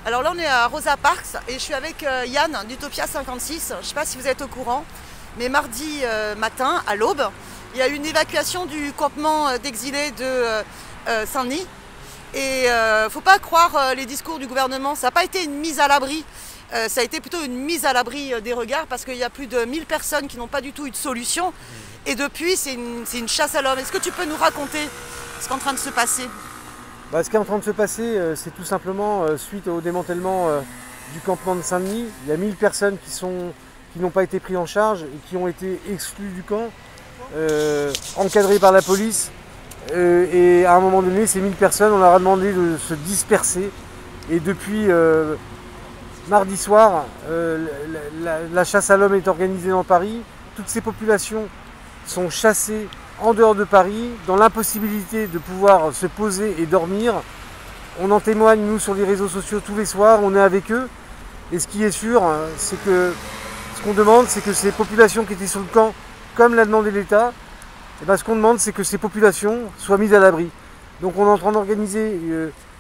Alors là, on est à Rosa Parks et je suis avec Yann d'Utopia 56. Je ne sais pas si vous êtes au courant, mais mardi matin, à l'aube, il y a eu une évacuation du campement d'exilés de Saint-Denis. Et il ne faut pas croire les discours du gouvernement, ça n'a pas été une mise à l'abri, ça a été plutôt une mise à l'abri des regards parce qu'il y a plus de 1000 personnes qui n'ont pas du tout eu de solution. Et depuis, c'est une chasse à l'homme. Est-ce que tu peux nous raconter ce qui est en train de se passer ? Ce qui est en train de se passer, c'est tout simplement suite au démantèlement du campement de Saint-Denis. Il y a 1000 personnes qui n'ont pas été prises en charge et qui ont été exclues du camp, encadrées par la police. Et à un moment donné, ces 1000 personnes, on leur a demandé de se disperser. Et depuis mardi soir, la chasse à l'homme est organisée dans Paris. Toutes ces populations sont chassées en dehors de Paris, dans l'impossibilité de pouvoir se poser et dormir. On en témoigne, nous, sur les réseaux sociaux tous les soirs, on est avec eux. Et ce qui est sûr, c'est que ce qu'on demande, c'est que ces populations qui étaient sur le camp, comme l'a demandé l'État, ce qu'on demande, c'est que ces populations soient mises à l'abri. Donc on est en train d'organiser,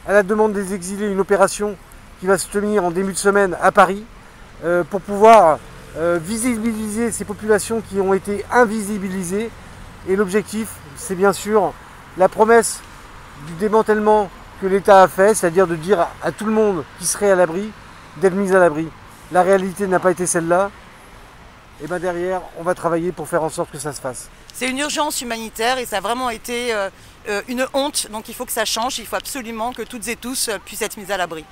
à la demande des exilés, une opération qui va se tenir en début de semaine à Paris, pour pouvoir visibiliser ces populations qui ont été invisibilisées. Et l'objectif, c'est bien sûr la promesse du démantèlement que l'État a fait, c'est-à-dire de dire à tout le monde qui serait à l'abri, d'être mis à l'abri. La réalité n'a pas été celle-là. Et derrière, on va travailler pour faire en sorte que ça se fasse. C'est une urgence humanitaire et ça a vraiment été une honte. Donc il faut que ça change, il faut absolument que toutes et tous puissent être mis à l'abri.